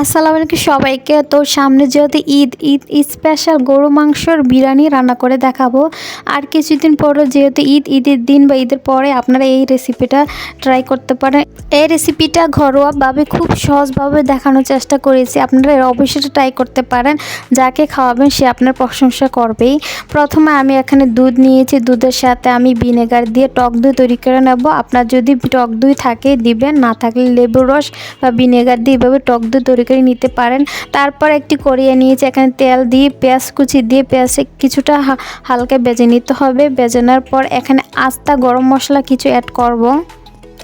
আসসালামু আলাইকুম সবাইকে। তো সামনে যেহেতু ঈদ স্পেশাল গরু মাংসর বিরিয়ানি রান্না করে দেখাবো। আর কিছুদিন পরে যেহেতু ঈদের দিন বা ঈদের পরে আপনারা এই রেসিপিটা ট্রাই করতে পারেন। এই রেসিপিটা ঘরোয়াভাবে খুব সহজভাবে দেখানোর চেষ্টা করেছি, আপনারা অবশ্যই ট্রাই করতে পারেন। যাকে খাওয়াবেন সে আপনার প্রশংসা করবেই। প্রথমে আমি এখানে দুধ নিয়েছি, দুধের সাথে আমি ভিনেগার দিয়ে টক দই তৈরি করে নেব। আপনার যদি টক দই থাকে দিবেন, না থাকলে লেবুর রস বা ভিনেগার দিয়ে এভাবে টক দই তৈরি করে নিতে পারেন। তারপর একটি কড়িয়ে নিয়েছি, এখানে তেল দিয়ে পেঁয়াজ কুচি দিয়ে পেঁয়াজে কিছুটা হালকা ভেজে নিতে হবে। ভেজে নেওয়ার পর এখানে আস্তা গরম মশলা কিছু অ্যাড করব।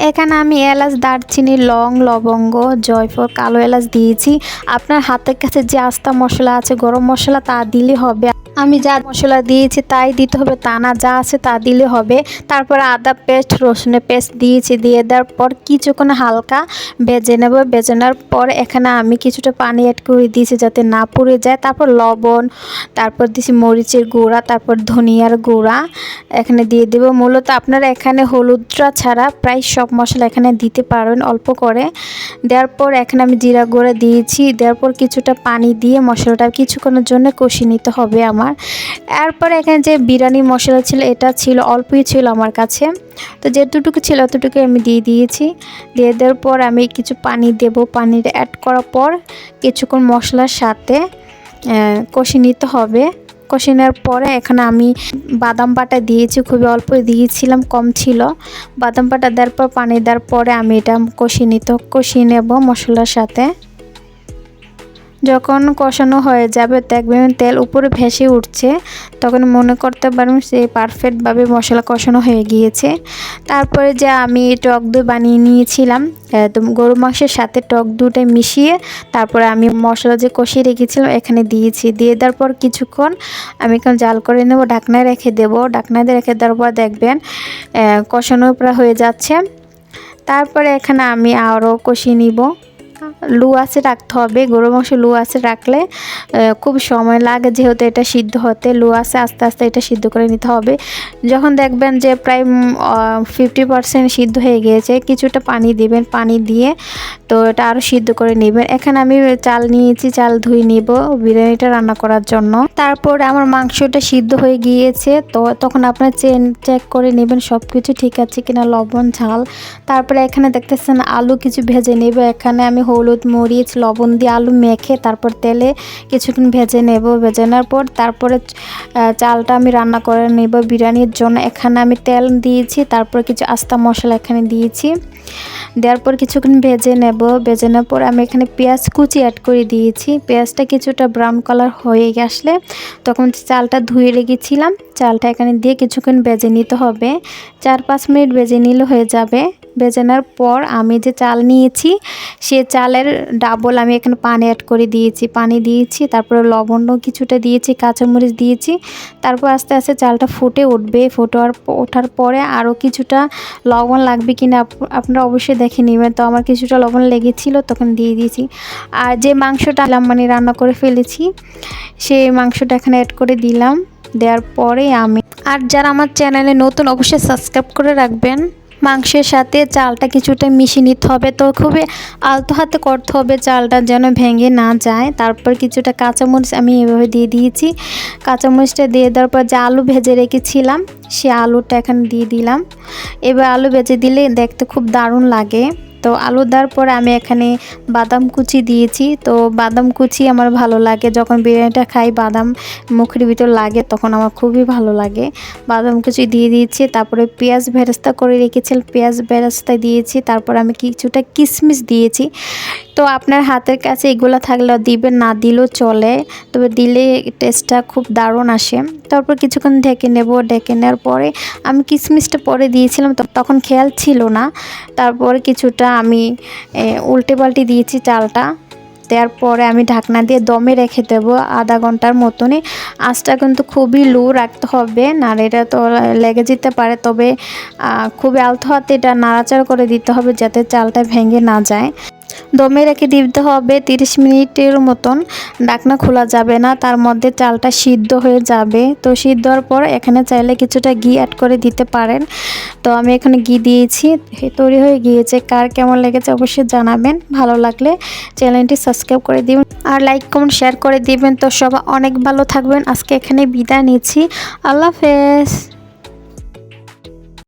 এখানে আমি এলাচ, দারচিনি, লং, লবঙ্গ, জয়ফল, কালো এলাচ দিয়েছি। আপনার হাতের কাছে যে আস্তা মশলা আছে গরম মশলা তা দিলে হবে। আমি যা মশলা দিয়েছি তাই দিতে হবে তা না, যা আছে তা দিলে হবে। তারপর আদা পেস্ট, রসুনের পেস্ট দিয়েছি। দিয়ে দেওয়ার পর কিছুক্ষণ হালকা ভেজে নেব। ভেজে নেওয়ার পর এখানে আমি কিছুটা পানি অ্যাড করে দিয়েছি যাতে না পুড়ে যায়। তারপর লবণ, তারপর দিয়েছি মরিচের গুঁড়া, তারপর ধনিয়ার গুঁড়া এখানে দিয়ে দেব। মূলত আপনারা এখানে হলুদটা ছাড়া প্রায় সব মশলা এখানে দিতে পারেন অল্প করে। দেওয়ার পর এখানে আমি জিরা গুঁড়া দিয়েছি। দেওয়ার পর কিছুটা পানি দিয়ে মশলাটা কিছুক্ষণের জন্য কষিয়ে নিতে হবে আমার। এরপর এখানে যে বিরিয়ানি মশলা ছিল এটা ছিল অল্পই ছিল আমার কাছে, তো যেটুকু ছিল অতটুকু আমি দিয়ে দিয়েছি। দিয়ে দেওয়ার পর আমি কিছু পানি দেব। পানিটা অ্যাড করার পর কিছুক্ষণ মশলার সাথে কষিয়ে নিতে হবে। কষিয়ে নেওয়ার পরে এখানে আমি বাদাম বাটা দিয়েছি, খুবই অল্প দিয়েছিলাম, কম ছিল। বাদাম বাটা দেওয়ার পর পানি দেওয়ার পরে আমি এটা কষিয়ে নেব মশলার সাথে। যখন কষানো হয়ে যাবে দেখবেন তেল উপরে ভেসে উঠছে, তখন মনে করতে পারবেন সে পারফেক্টভাবে মশলা কষানো হয়ে গিয়েছে। তারপরে যে আমি টক দই বানিয়ে নিয়েছিলাম গরু মাংসের সাথে টক দইটা মিশিয়ে তারপরে আমি মশলা যে কষিয়ে রেখেছিলাম এখানে দিয়েছি। দিয়ে দেওয়ার পর কিছুক্ষণ আমি এখন জাল করে নেব, ঢাকনায় রেখে দেব। ঢাকনায় রেখে দেওয়ার পর দেখবেন কষানো প্রায় হয়ে যাচ্ছে। তারপরে এখানে আমি আরও কষিয়ে নিব। লো আঁচে রাখতে হবে, গরু মাংস লো আঁচে রাখলে খুব সময় লাগে, যেহেতু এটা সিদ্ধ হতে লো আঁচে আস্তে আস্তে এটা সিদ্ধ করে নিতে হবে। যখন দেখবেন যে প্রায় 50% সিদ্ধ হয়ে গিয়েছে কিছুটা পানি দিবেন, পানি দিয়ে তো এটা আরও সিদ্ধ করে নেবেন। এখানে আমি চাল নিয়েছি, চাল ধুয়ে নিব বিরিয়ানিটা রান্না করার জন্য। তারপর আমার মাংসটা সিদ্ধ হয়ে গিয়েছে, তো তখন আপনার চেক করে নেবেন সব কিছু ঠিক আছে কিনা, লবণ ঝাল। তারপরে এখানে দেখতেছেন আলু কিছু ভেজে নেব। এখানে আমি হলুদ, মরিচ, লবণ দিয়ে আলু মেখে তারপর তেলে কিছুক্ষণ ভেজে নেব। ভেজে নেওয়ার পর তারপরে চালটা আমি রান্না করে নেব বিরিয়ানির জন্য। এখানে আমি তেল দিয়েছি, তারপর কিছু আস্তা মশলা এখানে দিয়েছি। দেওয়ার পর কিছুক্ষণ ভেজে নেব। ভেজে নেওয়ার পর আমি এখানে পেঁয়াজ কুচি অ্যাড করে দিয়েছি। পেঁয়াজটা কিছুটা ব্রাউন কালার হয়ে আসলে তখন চালটা ধুয়ে রেখেছিলাম চালটা এখানে দিয়ে কিছুক্ষণ ভেজে নিতে হবে। 4-5 মিনিট ভেজে নিলে হয়ে যাবে। ভেজে নেওয়ার পর আমি যে চাল নিয়েছি সে চালের ডাবল আমি এখানে পানি অ্যাড করে দিয়েছি, পানি দিয়েছি। তারপরে লবণও কিছুটা দিয়েছি, কাঁচামরিচ দিয়েছি। তারপর আস্তে আস্তে চালটা ফুটে উঠবে। ওঠার পরে আরও কিছুটা লবণ লাগবে কিনা আপনারা অবশ্যই দেখে নেবেন। তো আমার কিছুটা লবণ লেগেছিল তখন দিয়ে দিয়েছি। আর যে মাংসটা মানে রান্না করে ফেলেছি সেই মাংসটা এখানে অ্যাড করে দিলাম। দেওয়ার পরে আমি আর যারা আমার চ্যানেলে নতুন অবশ্যই সাবস্ক্রাইব করে রাখবেন। মাংসের সাথে চালটা কিছুটা মিশিয়ে নিতে হবে, তো খুবই আলতো হাতে করতে হবে চালটা যেন ভেঙে না যায়। তারপর কিছুটা কাঁচামরিচ আমি এভাবে দিয়ে দিয়েছি। কাঁচামরিচটা দিয়ে দেওয়ার পর যে আলু ভেজে রেখেছিলাম সে আলুটা এখানে দিয়ে দিলাম। এবার আলু ভেজে দিলে দেখতে খুব দারুণ লাগে। তো আলু দেওয়ার পরে আমি এখানে বাদাম কুচি দিয়েছি। তো বাদাম কুচি আমার ভালো লাগে, যখন বিরিয়ানিটা খাই বাদাম মুখের ভিতর লাগে তখন আমার খুবই ভালো লাগে। বাদাম কুচি দিয়ে দিয়েছি। তারপরে পেঁয়াজ বেরেস্তা করে রেখেছিলাম, পেঁয়াজ বেরেস্তা দিয়েছি। তারপর আমি কিছুটা কিশমিশ দিয়েছি। তো আপনার হাতের কাছে এগুলো থাকলেও দিবেন, না দিলেও চলে, তবে দিলে টেস্টটা খুব দারুণ আসে। তারপর কিছুক্ষণ ঢেকে নেব। ঢেকে নেওয়ার পরে আমি কিশমিশটা পরে দিয়েছিলাম, তখন খেয়াল ছিল না। তারপরে কিছুটা আমি উল্টে পাল্টে দিয়েছি চালটা। দেওয়ার পরে আমি ঢাকনা দিয়ে দমে রেখে দেবো আধা ঘন্টার মতনই। আঁচটা কিন্তু খুবই লো রাখতে হবে, নাড়িটা তো লেগে যেতে পারে, তবে খুবই আলতো হাতে এটা নাড়াচাড়া করে দিতে হবে যাতে চালটা ভেঙে না যায়। দমে রেখে দিতে হবে 30 মিনিটের মতন। ঢাকনা খোলা যাবে না, তার মধ্যে চালটা সিদ্ধ হয়ে যাবে। তো সিদ্ধ হওয়ার পর এখানে চাইলে কিছুটা ঘি অ্যাড করে দিতে পারেন। তো আমি এখানে ঘি দিয়েছি, তৈরি হয়ে গিয়েছে। কার কেমন লেগেছে অবশ্যই জানাবেন। ভালো লাগলে চ্যানেলটি সাবস্ক্রাইব করে দিবেন আর লাইক কমেন্ট শেয়ার করে দিবেন। তো সবাই অনেক ভালো থাকবেন। আজকে এখানে বিদায় নিচ্ছি। আল্লাহ হাফেজ।